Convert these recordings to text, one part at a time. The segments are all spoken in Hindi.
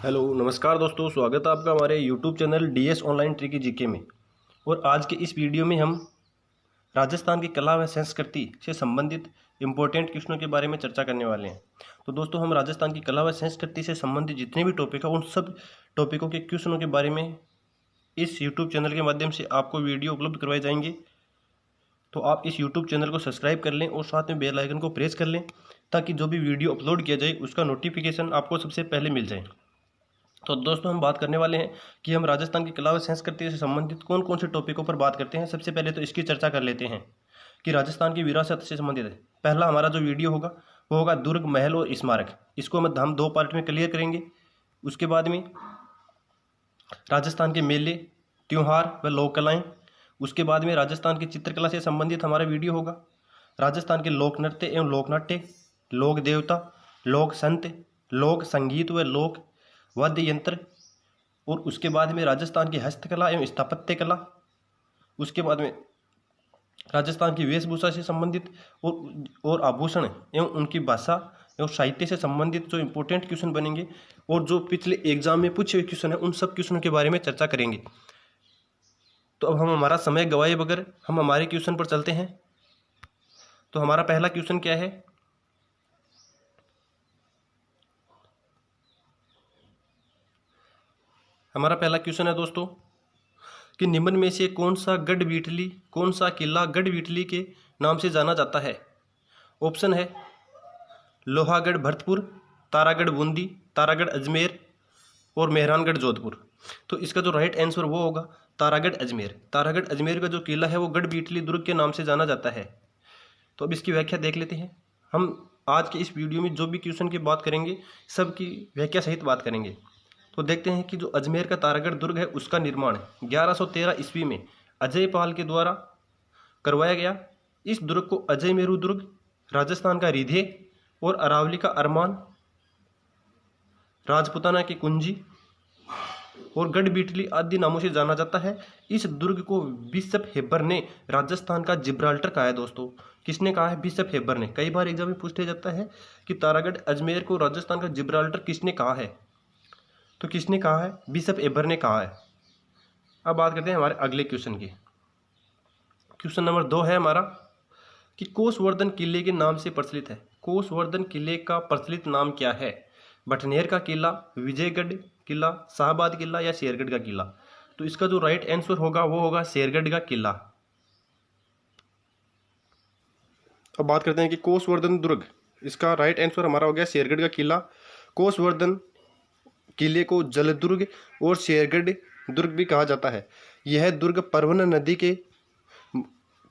हेलो नमस्कार दोस्तों, स्वागत है आपका हमारे YouTube channel DS online tricky GK में। और आज के इस वीडियो में हम राजस्थान की कला व संस्कृति से संबंधित इम्पोर्टेंट क्वेश्चनों के बारे में चर्चा करने वाले हैं। तो दोस्तों, हम राजस्थान की कला व संस्कृति से संबंधित जितने भी टॉपिक हैं उन सब टॉपिकों के क्वेश्चनों के बारे में इस यूट्यूब चैनल के माध्यम से आपको वीडियो उपलब्ध करवाए जाएंगे। तो आप इस यूट्यूब चैनल को सब्सक्राइब कर लें और साथ में बेल आइकन को प्रेस कर लें ताकि जो भी वीडियो अपलोड किया जाए उसका नोटिफिकेशन आपको सबसे पहले मिल जाए। तो दोस्तों, हम बात करने वाले हैं कि हम राजस्थान की कला व संस्कृति से संबंधित कौन कौन से टॉपिकों पर बात करते हैं। सबसे पहले तो इसकी चर्चा कर लेते हैं कि राजस्थान की विरासत से संबंधित है। पहला हमारा जो वीडियो होगा वो होगा दुर्ग, महल और स्मारक। इसको हम दो पार्ट में क्लियर करेंगे। उसके बाद में राजस्थान के मेले, त्योहार व लोक कलाएँ। उसके बाद में राजस्थान की चित्रकला से संबंधित हमारा वीडियो होगा। राजस्थान के लोक नृत्य एवं लोक नाट्य, लोक देवता, लोक संत, लोक संगीत व लोक वाद्य यंत्र। और उसके बाद में राजस्थान की हस्तकला एवं स्थापत्य कला। उसके बाद में राजस्थान की वेशभूषा से संबंधित और आभूषण एवं उनकी भाषा एवं साहित्य से संबंधित जो इम्पोर्टेंट क्वेश्चन बनेंगे और जो पिछले एग्जाम में पूछे हुए क्वेश्चन है उन सब क्वेश्चनों के बारे में चर्चा करेंगे। तो अब हम हमारा समय गवाए बगैर हम हमारे क्वेश्चन पर चलते हैं। तो हमारा पहला क्वेश्चन क्या है? हमारा पहला क्वेश्चन है दोस्तों कि निम्न में से कौन सा किला गढ़वीटली के नाम से जाना जाता है? ऑप्शन है लोहागढ़ भरतपुर, तारागढ़ बूंदी, तारागढ़ अजमेर और मेहरानगढ़ जोधपुर। तो इसका जो राइट आंसर वो होगा तारागढ़ अजमेर। तारागढ़ अजमेर का जो किला है वो गढ़वीटली दुर्ग के नाम से जाना जाता है। तो अब इसकी व्याख्या देख लेते हैं। हम आज के इस वीडियो में जो भी क्वेश्चन की बात करेंगे सब की व्याख्या सहित बात करेंगे। तो देखते हैं कि जो अजमेर का तारागढ़ दुर्ग है उसका निर्माण 1113 ईस्वी में अजय पाल के द्वारा करवाया गया। इस दुर्ग को अजय मेरू दुर्ग, राजस्थान का रिधे और अरावली का अरमान, राजपुताना की कुंजी और गढ़वीटली आदि नामों से जाना जाता है। इस दुर्ग को बिशप हेबर ने राजस्थान का जिब्राल्टर कहा है। दोस्तों, किसने कहा है? बिशप हेबर ने। कई बार एग्जाम में पूछा जाता है कि तारागढ़ अजमेर को राजस्थान का जिब्राल्टर किसने कहा है? तो किसने कहा है? बिशप हेबर ने कहा है। अब बात करते हैं हमारे अगले क्वेश्चन की। क्वेश्चन नंबर 2 है हमारा कि कोसवर्धन किले के नाम से प्रचलित है। कोसवर्धन किले का प्रचलित नाम क्या है? भटनेर का किला, विजयगढ़ किला, शाहबाद किला या शेरगढ़ का किला? तो इसका जो राइट आंसर होगा वो होगा शेरगढ़ का किला। अब बात करते हैं कि कोसवर्धन दुर्ग, इसका राइट आंसर हमारा हो गया शेरगढ़ का किला। कोसवर्धन किले को जलदुर्ग और शेरगढ़ दुर्ग भी कहा जाता है। यह दुर्ग परवन नदी के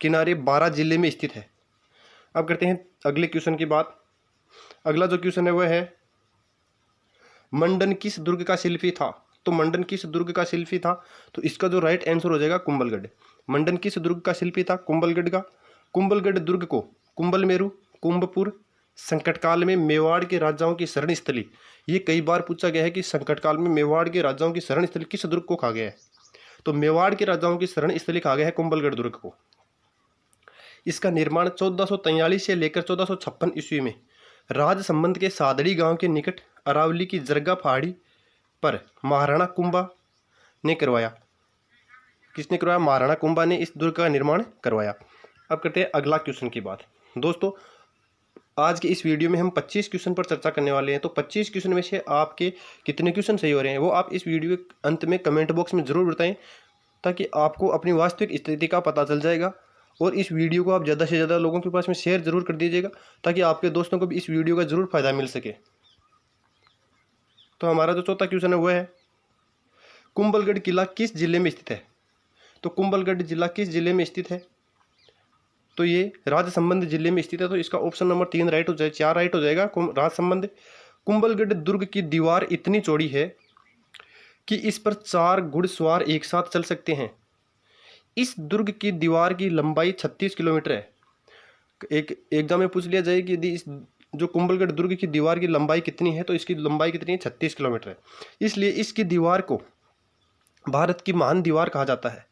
किनारे 12 जिले में स्थित है। अब करते हैं अगले क्वेश्चन की बात। अगला जो क्वेश्चन है वह है मंडन किस दुर्ग का शिल्पी था? तो मंडन किस दुर्ग का शिल्पी था? तो इसका जो राइट आंसर हो जाएगा कुंभलगढ़। मंडन किस दुर्ग का शिल्पी था? कुंभलगढ़ का। कुंभलगढ़ दुर्ग को कुंभल मेरू, कुंभपुर, संकटकाल में मेवाड़ के राजाओं की शरण स्थली, ये कई बार पूछा गया है कि संकटकाल में मेवाड़ के राजाओं की शरण स्थली किस दुर्ग को कहा गया है? तो मेवाड़ के राजाओं की शरण स्थली कहा गया है कुंभलगढ़ दुर्ग को। इसका निर्माण 1443 से लेकर 1456 ईस्वी में राजसमंद के सादड़ी गांव के निकट अरावली की जरगा पहाड़ी पर महाराणा कुंभा ने करवाया। किसने करवाया? महाराणा कुंभा ने इस दुर्ग का निर्माण करवाया। अब करते हैं अगला क्वेश्चन की बात। दोस्तों, आज के इस वीडियो में हम 25 क्वेश्चन पर चर्चा करने वाले हैं। तो 25 क्वेश्चन में से आपके कितने क्वेश्चन सही हो रहे हैं वो आप इस वीडियो के अंत में कमेंट बॉक्स में ज़रूर बताएं ताकि आपको अपनी वास्तविक स्थिति का पता चल जाएगा। और इस वीडियो को आप ज़्यादा से ज़्यादा लोगों के पास में शेयर ज़रूर कर दीजिएगा ताकि आपके दोस्तों को भी इस वीडियो का ज़रूर फ़ायदा मिल सके। तो हमारा जो चौथा क्वेश्चन है वह है कुंभलगढ़ किला किस जिले में स्थित है? तो कुंभलगढ़ जिला किस जिले में स्थित है? तो ये राजसमंद जिले में स्थित है। तो इसका ऑप्शन नंबर 3 राइट हो जाए, 4 राइट हो जाएगा। राजसमंद। कुंभलगढ़ दुर्ग की दीवार इतनी चौड़ी है कि इस पर 4 घुड़सवार एक साथ चल सकते हैं। इस दुर्ग की दीवार की लंबाई 36 किलोमीटर है। एक एग्जाम में पूछ लिया जाए कि यदि इस जो कुंभलगढ़ दुर्ग की दीवार की लंबाई कितनी है तो इसकी लंबाई कितनी है? 36 किलोमीटर है। इसलिए इसकी दीवार को भारत की महान दीवार कहा जाता है।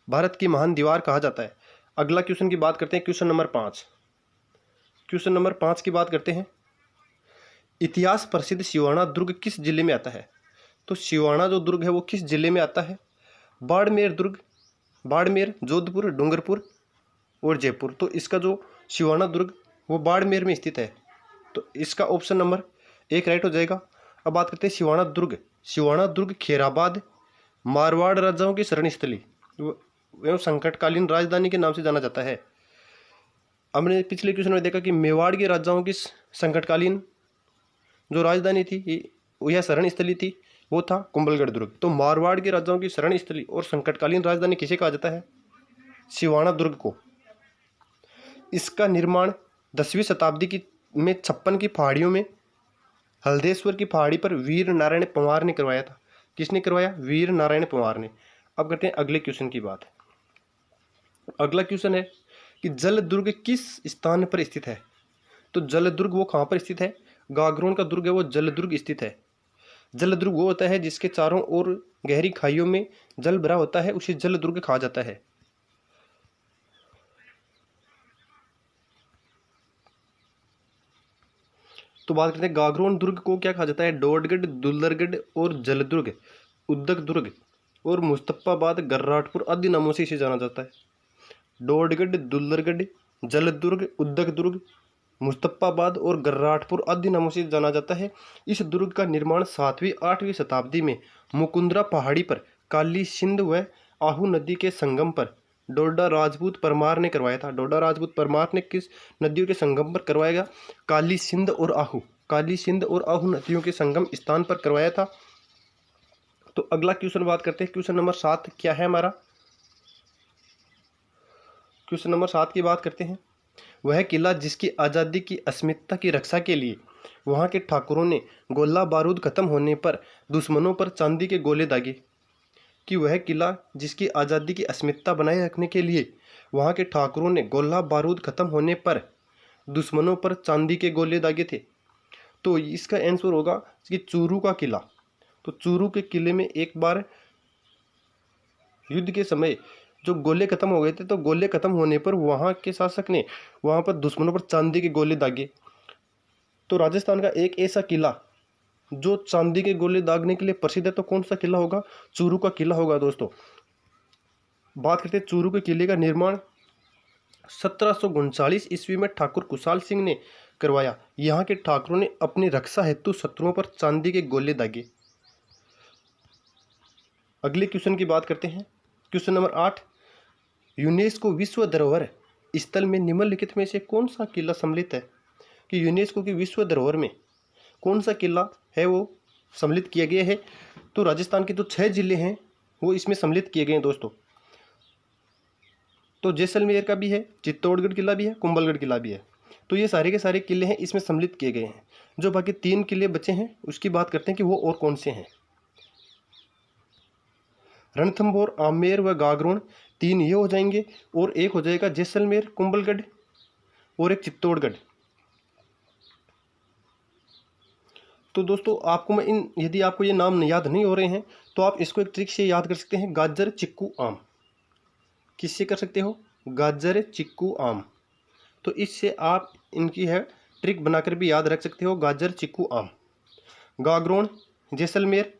भारत की महान दीवार कहा जाता है। अगला क्वेश्चन की बात करते हैं, क्वेश्चन नंबर 5। क्वेश्चन नंबर 5 की बात करते हैं। इतिहास प्रसिद्ध सिवाना दुर्ग किस जिले में आता है? तो सिवाना जो दुर्ग है वो किस जिले में आता है? बाड़मेर दुर्ग, बाड़मेर, जोधपुर, डूंगरपुर और जयपुर। तो इसका जो सिवाना दुर्ग वो बाड़मेर में स्थित है। तो इसका ऑप्शन नंबर 1 राइट हो जाएगा। अब बात करते हैं सिवाना दुर्ग। सिवाना दुर्ग खेराबाद, मारवाड़ राजाओं की शरण स्थली एवं संकटकालीन राजधानी के नाम से जाना जाता है। हमने पिछले क्वेश्चन में देखा कि मेवाड़ के राजाओं की संकटकालीन जो राजधानी थी यह शरण स्थली थी वो था कुंभलगढ़ दुर्ग। तो मारवाड़ के राजाओं की शरण स्थली और संकटकालीन राजधानी किसे कहा जाता है? सिवाना दुर्ग को। इसका निर्माण 10वीं शताब्दी की में 56 की पहाड़ियों में हल्देश्वर की पहाड़ी पर वीर नारायण पंवार ने करवाया था। किसने करवाया? वीर नारायण पंवार ने। अब करते हैं अगले क्वेश्चन की बात। अगला क्वेश्चन है कि जल दुर्ग किस स्थान पर स्थित है? तो जल दुर्ग वो कहाँ पर स्थित है? गागरोन का दुर्ग है वो जल दुर्ग स्थित है। जल दुर्ग वो होता है जिसके चारों ओर गहरी खाइयों में जल भरा होता है, उसे जल दुर्ग कहा जाता है। तो बात करते हैं गागरोन दुर्ग को क्या कहा जाता है? डोडगढ़, दुल्लरगढ़ और जलदुर्ग, उद्दक दुर्ग और मुस्तफाबाद, गर्राटपुर आदि नामों से इसे जाना जाता है। डोडगढ़, दुल्लरगढ़, जलदुर्ग, उद्दक दुर्ग, मुस्तफाबाद और गर्राटपुर आदि नामों से जाना जाता है। इस दुर्ग का निर्माण 7वीं 8वीं शताब्दी में मुकुंदरा पहाड़ी पर काली सिंध व आहू नदी के संगम पर डोडा राजपूत परमार ने करवाया था। डोडा राजपूत परमार ने किस नदियों के संगम पर करवाया? काली सिंध और आहू, काली सिंध और आहू नदियों के संगम स्थान पर करवाया था। तो अगला क्वेश्चन बात करते हैं। क्वेश्चन नंबर 7 क्या है हमारा? क्वेश्चन नंबर 7 की बात करते हैं। वह किला जिसकी आज़ादी की अस्मिता की रक्षा के लिए वहां के ठाकुरों ने गोला बारूद खत्म होने पर दुश्मनों पर चांदी के गोले दागे। कि वह किला जिसकी आज़ादी की अस्मिता बनाए रखने के लिए वहां के ठाकुरों ने गोला बारूद खत्म होने पर दुश्मनों पर चांदी के गोले दागे थे। तो इसका आंसर होगा कि चूरू का किला। तो चूरू के किले में एक बार युद्ध के समय जो गोले खत्म हो गए थे, तो गोले खत्म होने पर वहां के शासक ने वहां पर दुश्मनों पर चांदी के गोले दागे। तो राजस्थान का एक ऐसा किला जो चांदी के गोले दागने के लिए प्रसिद्ध है, तो कौन सा किला होगा? चूरू का किला होगा दोस्तों। बात करते हैं चूरू के किले का निर्माण 1739 ईस्वी में ठाकुर कुशाल सिंह ने करवाया। यहाँ के ठाकुरों ने अपनी रक्षा हेतु शत्रुओं पर चांदी के गोले दागे। अगले क्वेश्चन की बात करते हैं। क्वेश्चन नंबर 8, यूनेस्को विश्व धरोहर स्थल में निम्नलिखित में से कौन सा किला सम्मिलित है? कि यूनेस्को की विश्व धरोहर में कौन सा किला है वो सम्मिलित किया गया है? तो राजस्थान के जो 6 जिले हैं वो इसमें सम्मिलित किए गए हैं दोस्तों। तो जैसलमेर का भी है, चित्तौड़गढ़ किला भी है, कुंभलगढ़ किला भी है। तो ये सारे के सारे किले हैं इसमें सम्मिलित किए गए हैं। जो बाकी 3 किले बचे हैं उसकी बात करते हैं कि वो और कौन से हैं। रणथंभौर, आमेर व गागरोन 3 ये हो जाएंगे और एक हो जाएगा जैसलमेर, कुंभलगढ़ और एक चित्तौड़गढ़। तो दोस्तों आपको मैं यदि आपको ये नाम याद नहीं हो रहे हैं तो आप इसको एक ट्रिक से याद कर सकते हैं। गाजर, चिक्कू, आम। किससे कर सकते हो? गाजर, चिक्कू, आम। तो इससे आप इनकी है ट्रिक बनाकर भी याद रख सकते हो। गाजर, चिक्कू, आम। गागरोन, जैसलमेर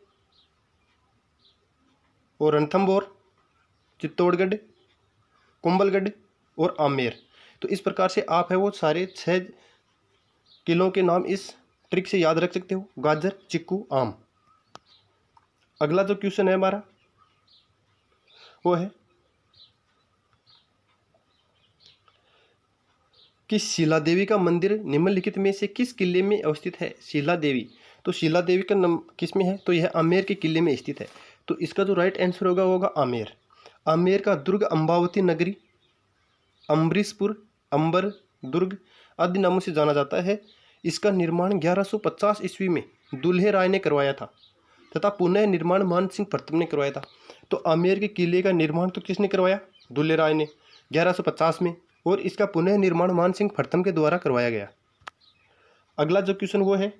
और रणथंभौर, चित्तौड़गढ़, कुंभलगढ़ और आमेर। तो इस प्रकार से आप है वो सारे 6 किलों के नाम इस ट्रिक से याद रख सकते हो। गाजर, चिक्कू, आम। अगला जो क्वेश्चन है हमारा वो है कि शिला देवी का मंदिर निम्नलिखित में से किस किले में अवस्थित है? शिला देवी। तो शिला देवी का नाम किस में है? तो यह आमेर के किले में स्थित है। तो इसका जो राइट आंसर होगा वो होगा आमेर। आमेर का दुर्ग अंबावती नगरी, अम्बरीशपुर, अंबर दुर्ग आदि नामों से जाना जाता है। इसका निर्माण 1150 ईस्वी में दुल्हे राय ने करवाया था तथा पुनः निर्माण मान सिंह प्रथम ने करवाया था। तो आमेर के किले का निर्माण तो किसने करवाया? दुल्हे राय ने 1150 में, और इसका पुनः निर्माण मान सिंह प्रथम के द्वारा करवाया गया। अगला जो क्वेश्चन वो है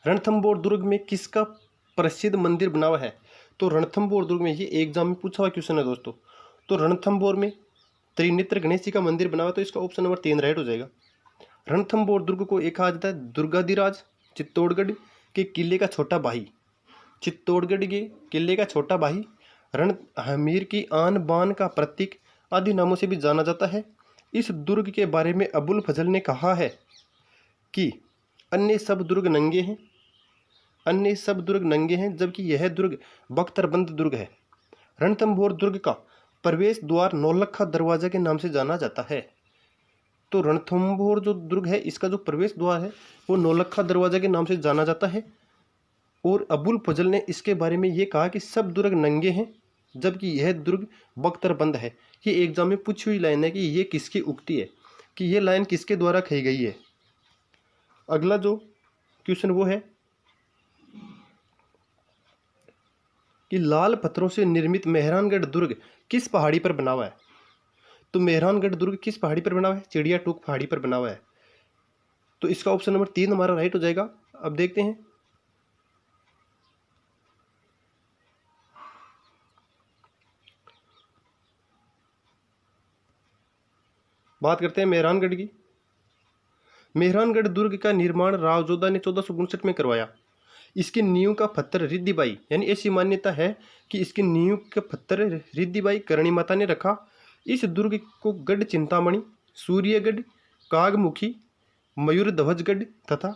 रणथंभौर दुर्ग में किसका प्रसिद्ध मंदिर बना हुआ है? तो रणथंभौर दुर्ग में ये एग्जाम में पूछा हुआ क्वेश्चन है दोस्तों। तो रणथंभौर में त्रिनेत्र गणेश जी का मंदिर बना हुआ, तो इसका ऑप्शन नंबर 3 राइट हो जाएगा। रणथंभौर दुर्ग को एक कहा जाता है दुर्गाधिराज चित्तौड़गढ़ के किले का छोटा भाई। चित्तौड़गढ़ के किले का छोटा भाई, रणहमीर की आन बान का प्रतीक आदि नामों से भी जाना जाता है। इस दुर्ग के बारे में अबुल फजल ने कहा है कि अन्य सब दुर्ग नंगे हैं, अन्य सब दुर्ग नंगे हैं, जबकि यह दुर्ग बख्तरबंद दुर्ग है। रणथंभौर दुर्ग का प्रवेश द्वार नौलखा दरवाजा के नाम से जाना जाता है। तो रणथंभौर जो दुर्ग है इसका जो प्रवेश द्वार है वो नौलखा दरवाजा के नाम से जाना जाता है। और अबुल फजल ने इसके बारे में ये कहा कि सब दुर्ग नंगे हैं, जबकि यह दुर्ग बख्तरबंद है। ये एग्जाम में पूछी हुई लाइन है कि ये किसकी उक्ति है, कि ये लाइन किसके द्वारा कही गई है। अगला जो क्वेश्चन वो है कि लाल पत्थरों से निर्मित मेहरानगढ़ दुर्ग किस पहाड़ी पर बना हुआ है। तो मेहरानगढ़ दुर्ग किस पहाड़ी पर बना हुआ है? चिड़िया टूक पहाड़ी पर बना हुआ है। तो इसका ऑप्शन नंबर 3 हमारा राइट हो जाएगा। अब देखते हैं, बात करते हैं मेहरानगढ़ की। मेहरानगढ़ दुर्ग का निर्माण राव जोधा ने 1459 में करवाया। इसकी नींव का पत्थर रिद्धिबाई, यानी ऐसी मान्यता है कि इसकी नींव का पत्थर रिद्धिबाई करणी माता ने रखा। इस दुर्ग को गढ़ चिंतामणि, सूर्यगढ़, कागमुखी, मयूरध्वजगढ़ तथा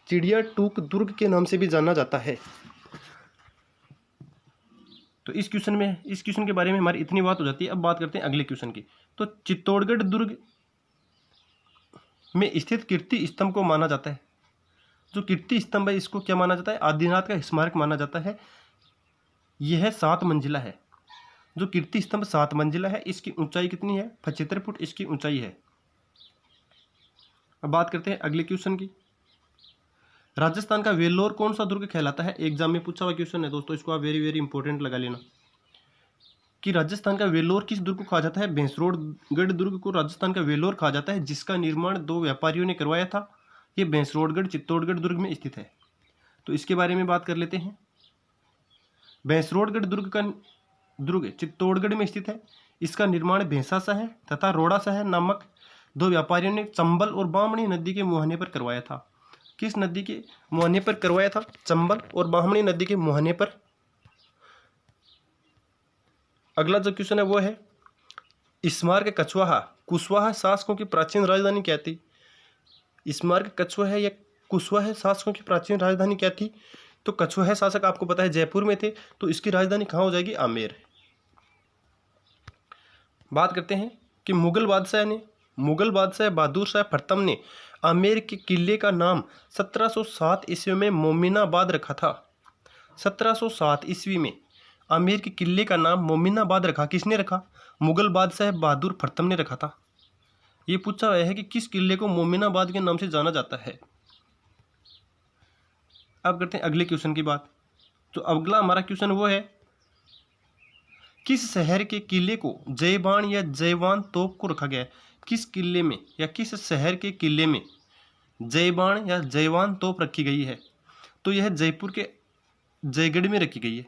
चिड़िया टूक दुर्ग के नाम से भी जाना जाता है। तो इस क्वेश्चन के बारे में हमारी इतनी बात हो जाती है। अब बात करते हैं अगले क्वेश्चन की। तो चित्तौड़गढ़ दुर्ग में स्थित कीर्ति स्तंभ को माना जाता है। जो कीर्ति स्तंभ है इसको क्या माना जाता है? आदिनाथ का स्मारक माना जाता है। यह 7 मंजिला है। जो कीर्ति स्तंभ 7 मंजिला है, इसकी ऊंचाई कितनी है? 75 फुट इसकी ऊंचाई है। अब बात करते हैं अगले क्वेश्चन की। राजस्थान का वेल्लोर कौन सा दुर्ग कहलाता है? एग्जाम में पूछा हुआ क्वेश्चन है दोस्तों, इसको आप वेरी वेरी इंपॉर्टेंट लगा लेना कि राजस्थान का वेल्लोर किस दुर्ग को कहा जाता है? भैंसरोडगढ़ दुर्ग को राजस्थान का वेल्लोर कहा जाता है, जिसका निर्माण 2 व्यापारियों ने करवाया था। ये भैंसरोडगढ़ चित्तौड़गढ़ दुर्ग में स्थित है। तो इसके बारे में बात कर लेते हैं। भैंसरोडगढ़ दुर्ग चित्तौड़गढ़ में स्थित है। इसका निर्माण भैंसा शाह तथा रोड़ा शाह नामक 2 व्यापारियों ने चंबल और बामणी नदी के मुहाने पर करवाया था। किस नदी के मुहाने पर करवाया था? चंबल और बामणी नदी के मुहाने पर। अगला जो क्वेश्चन है वो है स्मारक कछवाहा कुशवाहा शासकों की प्राचीन राजधानी क्या थी? स्मारक कछवाहा या कुशवाहा शासकों की प्राचीन राजधानी क्या थी? तो कछवाहा शासक आपको पता है जयपुर में थे, तो इसकी राजधानी कहाँ हो जाएगी? आमेर। बात करते हैं कि मुगल बादशाह बहादुर शाह प्रथम ने आमेर के किले का नाम 1707 ईस्वी में मोमिनाबाद रखा था। 1707 ईस्वी में आमेर के किले का नाम मोमिनाबाद रखा। किसने रखा? मुगल बादशाह बहादुर प्रथम ने रखा था। ये पूछा गया है कि किस किले को मोमिनाबाद के नाम से जाना जाता है। अब करते हैं अगले क्वेश्चन की बात। तो अगला हमारा क्वेश्चन वो है किस शहर के किले को जयबान या जयवान तोप को रखा गया है? किस किले में या किस शहर के किले में जयबान या जयवान तोप रखी गई है? तो यह जयपुर के जयगढ़ में रखी गई है,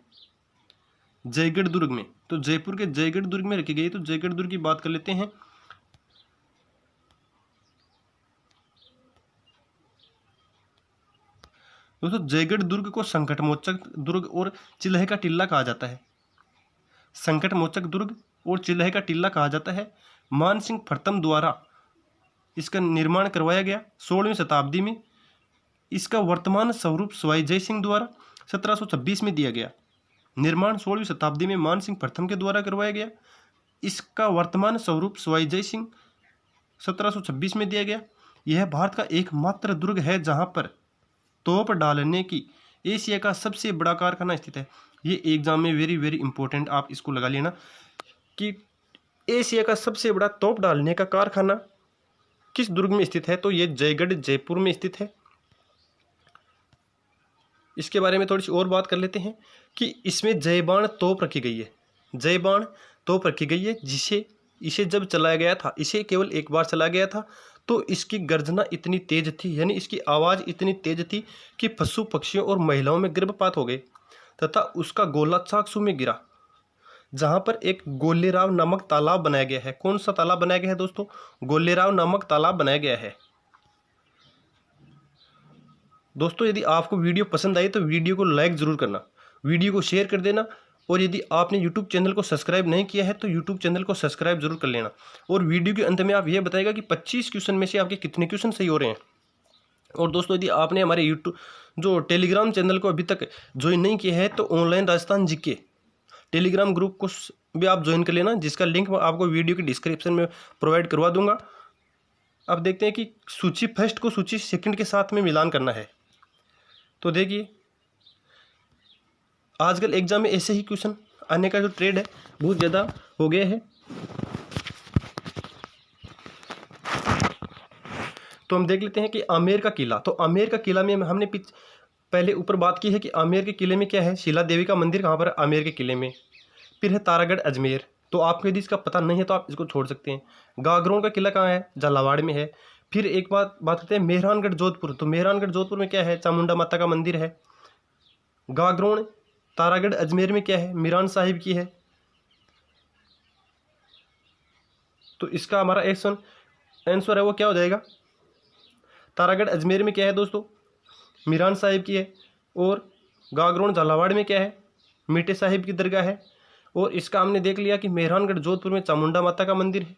जयगढ़ दुर्ग में। तो जयपुर के जयगढ़ दुर्ग में रखी गई है। तो जयगढ़ दुर्ग की बात कर लेते हैं। दोस्तों जयगढ़ दुर्ग को संकटमोचक दुर्ग और चिल्हे का टिल्ला कहा जाता है। संकटमोचक दुर्ग और चिल्हे का टिल्ला कहा जाता है। मान सिंह प्रथम द्वारा इसका निर्माण करवाया गया 16वीं शताब्दी में। इसका वर्तमान स्वरूप सवाई जय सिंह द्वारा 1726 में दिया गया। निर्माण 16वीं शताब्दी में मान सिंह प्रथम के द्वारा करवाया गया। इसका वर्तमान स्वरूप सवाई जय सिंह 1726 में दिया गया। यह भारत का एकमात्र दुर्ग है जहां पर तोप डालने की एशिया का सबसे बड़ा कारखाना स्थित है। ये एग्जाम में वेरी वेरी इंपॉर्टेंट, आप इसको लगा लेना कि एशिया का सबसे बड़ा तोप डालने का कारखाना किस दुर्ग में स्थित है? तो ये जयगढ़ जयपुर में स्थित है। इसके बारे में थोड़ी सी और बात कर लेते हैं कि इसमें जयबान तोप रखी गई है। जयबान तोप रखी गई है इसे जब चलाया गया था, इसे केवल एक बार चलाया गया था, तो इसकी गर्जना इतनी तेज थी, यानी इसकी आवाज़ इतनी तेज थी कि पशु पक्षियों और महिलाओं में गर्भपात हो गए तथा उसका गोला चाकसू में गिरा, जहां पर एक गोलेराव नामक तालाब बनाया गया है। कौन सा तालाब बनाया गया है दोस्तों? गोलेराव नामक तालाब बनाया गया है। दोस्तों यदि आपको वीडियो पसंद आई तो वीडियो को लाइक ज़रूर करना वीडियो को शेयर कर देना, और यदि आपने यूट्यूब चैनल को सब्सक्राइब नहीं किया है तो यूट्यूब चैनल को सब्सक्राइब जरूर कर लेना। और वीडियो के अंत में आप ये बताएगा कि 25 क्वेश्चन में से आपके कितने क्वेश्चन सही हो रहे हैं। और दोस्तों, यदि आपने हमारे यूट्यूब जो टेलीग्राम चैनल को अभी तक ज्वाइन नहीं किया है तो online Rajasthan GK Telegram group को भी आप ज्वाइन कर लेना, जिसका लिंक मैं आपको वीडियो के डिस्क्रिप्शन में प्रोवाइड करवा दूंगा। अब देखते हैं कि सूची फर्स्ट को सूची सेकंड के साथ में मिलान करना है। तो देखिए, आजकल एग्जाम में ऐसे ही क्वेश्चन आने का जो ट्रेंड है बहुत ज़्यादा हो गया है। तो हम देख लेते हैं कि आमेर का किला। तो आमेर का किला में हमने पहले ऊपर बात की है कि आमेर के किले में क्या है, शिला देवी का मंदिर कहाँ पर है, आमेर के किले में। फिर है तारागढ़ अजमेर, तो आपको यदि इसका पता नहीं है तो आप इसको छोड़ सकते हैं। गागरोन का किला कहाँ है, झालावाड़ में है। फिर एक बात करते हैं मेहरानगढ़ जोधपुर, तो मेहरानगढ़ जोधपुर में क्या है, चामुंडा माता का मंदिर है। गागरोन तारागढ़ अजमेर में क्या है, मीरान साहिब की है। तो इसका हमारा आंसर है वो क्या हो जाएगा, तारागढ़ अजमेर में क्या है दोस्तों, मीरान साहिब की है। और गागरोन झालावाड़ में क्या है, मीठे साहिब की दरगाह है। और इसका हमने देख लिया कि मेहरानगढ़ जोधपुर में चामुंडा माता का मंदिर है।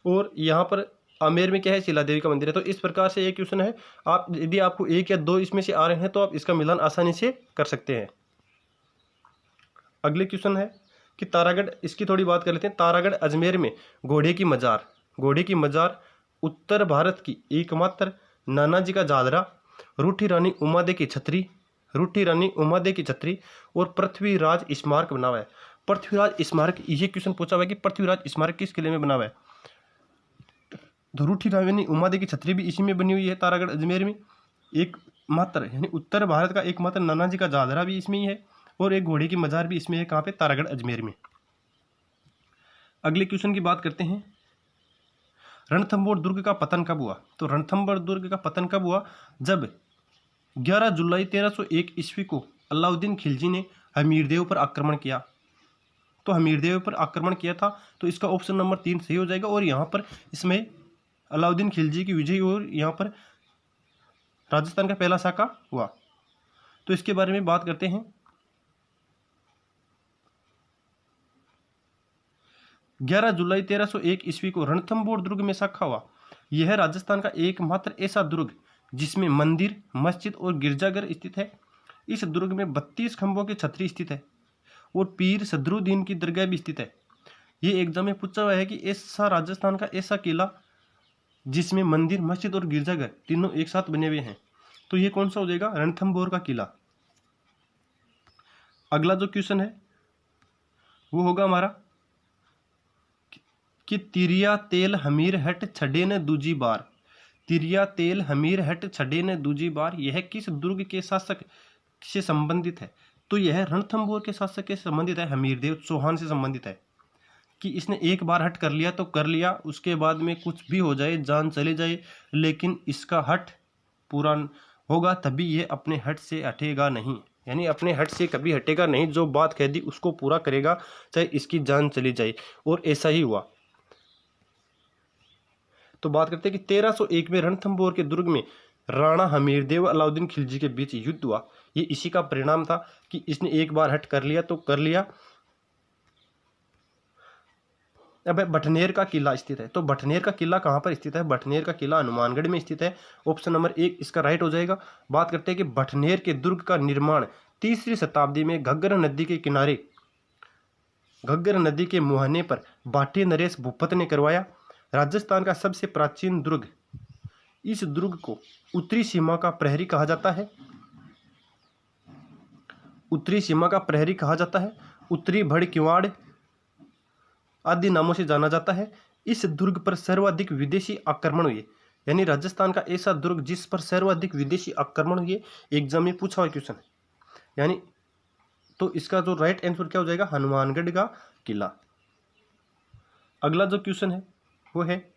और यहाँ पर आमेर में क्या है, शिला देवी का मंदिर है। तो इस प्रकार से ये क्वेश्चन है। आप यदि आपको एक या दो इसमें से आ रहे हैं तो आप इसका मिलान आसानी से कर सकते हैं। अगले क्वेश्चन है कि तारागढ़, इसकी थोड़ी बात कर लेते हैं। तारागढ़ अजमेर में घोड़े की मजार उत्तर भारत की एकमात्र नानाजी का जादरा, रूठी रानी उमादे की छतरी और पृथ्वीराज स्मारक बना हुआ है। पृथ्वीराज स्मारक, ये क्वेश्चन पूछा हुआ है कि पृथ्वीराज स्मारक किस किले में बना हुआ है। तो रूठी रानी उमादे की छतरी भी इसी में बनी हुई है, तारागढ़ अजमेर में। एक मात्र यानी उत्तर भारत का एकमात्र नानाजी का जादरा भी इसमें ही है, और एक घोड़े की मजार भी इसमें है। कहाँ पे, तारागढ़ अजमेर में। अगले क्वेश्चन की बात करते हैं, रणथंभौर दुर्ग का पतन कब हुआ। तो रणथंभौर दुर्ग का पतन कब हुआ, जब 11 जुलाई 1301 ईस्वी को अलाउद्दीन खिलजी ने हमीरदेव पर आक्रमण किया। तो हमीरदेव पर आक्रमण किया था, तो इसका ऑप्शन नंबर 3 सही हो जाएगा। और यहाँ पर इसमें अलाउद्दीन खिलजी की विजय और यहाँ पर राजस्थान का पहला शाका हुआ। तो इसके बारे में बात करते हैं। 11 जुलाई 1301 ईस्वी को रणथंभौर दुर्ग में शाखा हुआ। यह राजस्थान का एकमात्र ऐसा दुर्ग जिसमें मंदिर, मस्जिद और गिरजाघर स्थित है। इस दुर्ग में 32 खंभों की छतरी स्थित है और पीर सदरुद्दीन की दरगाह भी स्थित है। ये एग्जाम में पूछा हुआ है कि ऐसा राजस्थान का ऐसा किला जिसमें मंदिर, मस्जिद और गिरजाघर तीनों एक साथ बने हुए हैं, तो ये कौन सा हो जाएगा, रणथंभौर का किला। अगला जो क्वेश्चन है वो होगा हमारा कि तिरिया तेल हमीर हट छड़े ने दूजी बार। तिरिया तेल हमीर हट छड़े ने दूजी बार, यह किस दुर्ग के शासक से संबंधित है। तो यह रणथंभौर के शासक से संबंधित है, हमीरदेव चौहान से संबंधित है। कि इसने एक बार हट कर लिया तो कर लिया, उसके बाद में कुछ भी हो जाए, जान चले जाए, लेकिन इसका हट पूरा होगा तभी ये अपने हट से हटेगा नहीं, यानी अपने हट से कभी हटेगा नहीं। जो बात कह दी उसको पूरा करेगा चाहे इसकी जान चली जाए, और ऐसा ही हुआ। तो बात करते हैं कि 1301 में रणथंभौर के दुर्ग में राणा हमीरदेव अलाउद्दीन खिलजी के बीच युद्ध हुआ। ये इसी का परिणाम था कि इसने एक बार हट कर लिया तो कर लिया। अब बटनेर का किला स्थित है। तो बटनेर का किला कहाँ पर स्थित है, बटनेर का किला हनुमानगढ़ में स्थित है। ऑप्शन नंबर 1 इसका राइट हो जाएगा। बात करते हैं कि बटनेर के दुर्ग का निर्माण 3री शताब्दी में घग्गर नदी के किनारे, घग्गर नदी के मुहाने पर बाटी नरेश भूपत ने करवाया। राजस्थान का सबसे प्राचीन दुर्ग, इस दुर्ग को उत्तरी सीमा का प्रहरी कहा जाता है। उत्तरी सीमा का प्रहरी कहा जाता है, उत्तरी भड़ किवाड़ आदि नामों से जाना जाता है। इस दुर्ग पर सर्वाधिक विदेशी आक्रमण हुए, यानी राजस्थान का ऐसा दुर्ग जिस पर सर्वाधिक विदेशी आक्रमण हुए, एग्जाम में पूछा हुआ क्वेश्चन है। यानी तो इसका जो राइट आंसर क्या हो जाएगा, हनुमानगढ़ का किला। अगला जो क्वेश्चन है वो है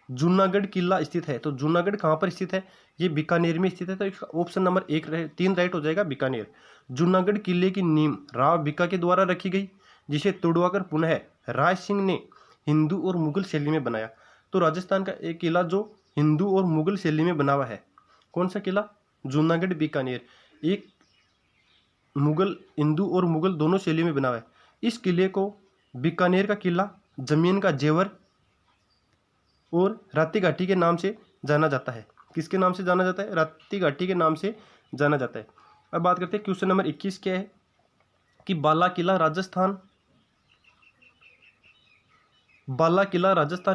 जूनागढ़ किला स्थित है। तो जूनागढ़ कहाँ पर स्थित है, ये बीकानेर में स्थित है। तो इसका ऑप्शन नंबर 3 राइट हो जाएगा, बीकानेर। जूनागढ़ किले की नींव राव बीका के द्वारा रखी गई, जिसे तोड़वाकर पुनः राय सिंह ने हिंदू और मुगल शैली में बनाया। तो राजस्थान का एक किला जो हिंदू और मुगल शैली में बना हुआ है, कौन सा किला, जूनागढ़ बीकानेर। एक मुगल, हिंदू और मुगल दोनों शैली में बना हुआ है। इस किले को बीकानेर का किला, जमीन का जेवर और राती घाटी के नाम से जाना जाता है। किसके नाम से जाना जाता है? राती घाटी के नाम से जाना जाता है। अब बात करते हैं क्वेश्चन नंबर 21 क्या है कि बाला किला राजस्थान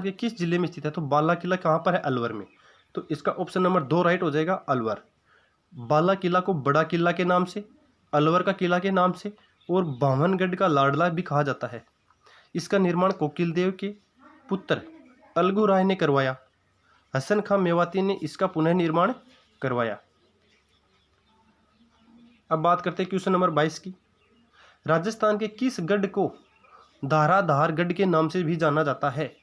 के किस जिले में स्थित है? तो बाला किला कहाँ पर है? अलवर में। तो इसका ऑप्शन नंबर 2 राइट हो जाएगा, अलवर। बाला किला को बड़ा किला के नाम से, अलवर का किला के नाम से और बावनगढ़ का लाडला भी कहा जाता है। इसका निर्माण कोकिल देव के पुत्र अलगू राय ने करवाया। हसन खां मेवाती ने इसका पुनः निर्माण करवाया। अब बात करते हैं क्वेश्चन नंबर 22 की। राजस्थान के किस गढ़ को धाराधारगढ़ के नाम से भी जाना जाता है?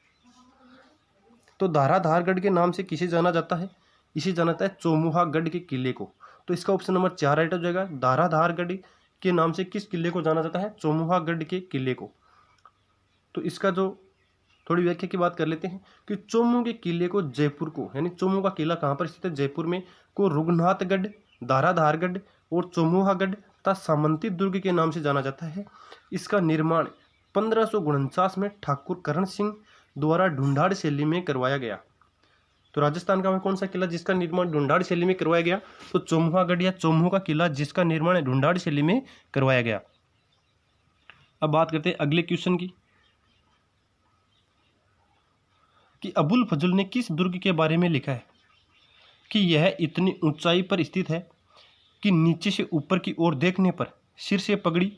तो धाराधारगढ़ के नाम से किसे जाना जाता है? इसे जाना जाता है चौमुहागढ़ के किले को। तो इसका ऑप्शन नंबर 4 राइट हो जाएगा। धाराधारगढ़ के नाम से किस किले को जाना जाता है? चौमुहागढ़ के किले को। तो इसका जो थोड़ी व्याख्या की बात कर लेते हैं कि चौमू के किले को जयपुर को, यानी चौमू का किला कहाँ पर स्थित है? जयपुर में, को रुगनाथगढ़, धाराधारगढ़ और चौमुहागढ़ तथा सामंती दुर्ग के नाम से जाना जाता है। इसका निर्माण 1549 में ठाकुर करण सिंह द्वारा ढूंढाड़ शैली में करवाया गया। तो राजस्थान का वह कौन सा किला जिसका निर्माण ढूंढाड़ शैली में करवाया गया? तो चौमुहागढ़ या चौमू का किला जिसका निर्माण ढूंढाड़ शैली में करवाया गया। अब बात करते हैं अगले क्वेश्चन की कि अबुल फजल ने किस दुर्ग के बारे में लिखा है कि यह इतनी ऊंचाई पर स्थित है कि नीचे से ऊपर की ओर देखने पर सिर से पगड़ी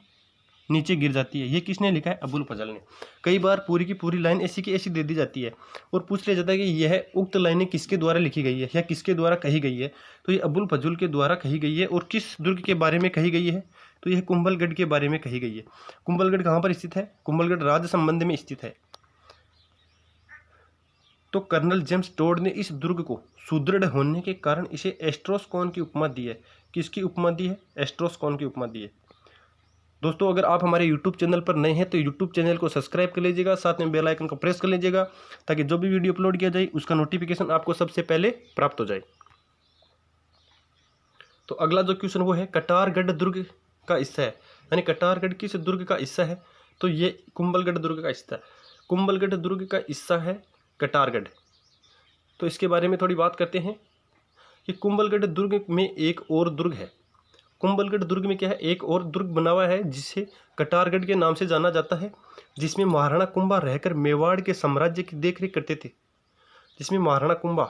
नीचे गिर जाती है। ये किसने लिखा है? अबुल फजल ने। कई बार पूरी की पूरी लाइन ऐसी की ऐसी दे दी जाती है और पूछ लिया जाता है कि यह उक्त लाइनें किसके द्वारा लिखी गई है या किसके द्वारा कही गई है। तो ये अबुल फजल के द्वारा कही गई है। और किस दुर्ग के बारे में कही गई है? तो यह कुंभलगढ़ के बारे में कही गई है। कुंभलगढ़ कहाँ पर स्थित है? कुंभलगढ़ राजसमंद में स्थित है। तो कर्नल जेम्स टोड ने इस दुर्ग को सुदृढ़ होने के कारण इसे एस्ट्रोस्कोन की उपमा दी है। किसकी उपमा दी है? एस्ट्रोस्कोन की उपमा दी है। दोस्तों, अगर आप हमारे YouTube चैनल पर नए हैं तो YouTube चैनल को सब्सक्राइब कर लीजिएगा, साथ में बेल आइकन को प्रेस कर लीजिएगा ताकि जो भी वीडियो अपलोड किया जाए उसका नोटिफिकेशन आपको सबसे पहले प्राप्त हो जाए। तो अगला जो क्वेश्चन वो है कटारगढ़ दुर्ग का हिस्सा है, यानी कटारगढ़ किस दुर्ग का हिस्सा है? तो ये कुंभलगढ़ दुर्ग का हिस्सा है। कुंभलगढ़ दुर्ग का हिस्सा है कटारगढ़। तो इसके बारे में थोड़ी बात करते हैं कि कुंभलगढ़ दुर्ग में एक और दुर्ग है। कुंभलगढ़ दुर्ग में क्या है? एक और दुर्ग बना हुआ है जिसे कटारगढ़ के नाम से जाना जाता है, जिसमें महाराणा कुंभा रहकर मेवाड़ के साम्राज्य की देखरेख करते थे। जिसमें महाराणा कुंभा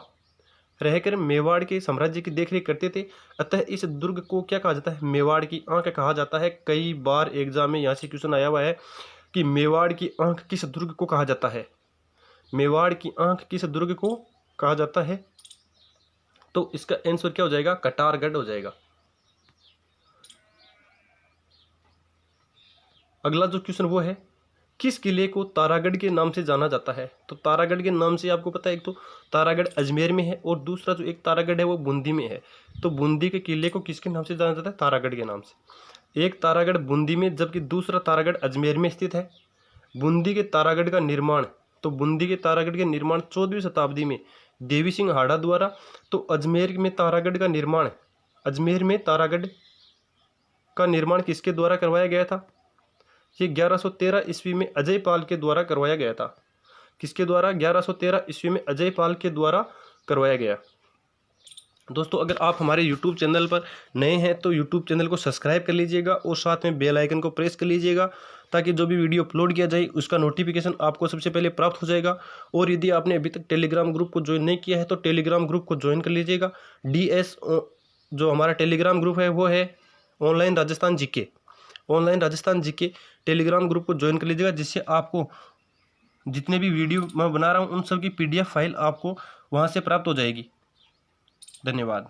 रहकर मेवाड़ के साम्राज्य की देखरेख करते थे। अतः इस दुर्ग को क्या कहा जाता है? मेवाड़ की आंख कहा जाता है। कई बार एग्जाम में यहाँ से क्वेश्चन आया हुआ है कि मेवाड़ की आंख किस दुर्ग को कहा जाता है? मेवाड़ की आंख किस दुर्ग को कहा जाता है? तो इसका आंसर क्या हो जाएगा? कटारगढ़ हो जाएगा। अगला जो क्वेश्चन वो है किस किले को तारागढ़ के नाम से जाना जाता है? तो तारागढ़ के नाम से आपको पता है, एक तो तारागढ़ अजमेर में है और दूसरा जो एक तारागढ़ है वो बूंदी में है। तो बूंदी के किले को किसके नाम से जाना जाता है? तारागढ़ के नाम से। एक तारागढ़ बूंदी में जबकि दूसरा तारागढ़ अजमेर में स्थित है। बूंदी के तारागढ़ का निर्माण, तो बूंदी के तारागढ़ के निर्माण 14वीं शताब्दी में देवी सिंह हाड़ा द्वारा। तो अजमेर में तारागढ़ का निर्माण किसके द्वारा करवाया गया था? ये 1113 ईस्वी में अजय पाल के द्वारा करवाया गया था। किसके द्वारा? 1113 ईस्वी में अजय पाल के द्वारा करवाया गया। दोस्तों, अगर आप हमारे YouTube चैनल पर नए हैं तो YouTube चैनल को सब्सक्राइब कर लीजिएगा और साथ में बेल आइकन को प्रेस कर लीजिएगा ताकि जो भी वीडियो अपलोड किया जाए उसका नोटिफिकेशन आपको सबसे पहले प्राप्त हो जाएगा। और यदि आपने अभी तक टेलीग्राम ग्रुप को ज्वाइन नहीं किया है तो टेलीग्राम ग्रुप को ज्वाइन कर लीजिएगा। DS जो हमारा टेलीग्राम ग्रुप है वो है online Rajasthan GK Telegram group को ज्वाइन कर लीजिएगा, जिससे आपको जितने भी वीडियो मैं बना रहा हूँ उन सब की PDF फाइल आपको वहाँ से प्राप्त हो जाएगी। धन्यवाद।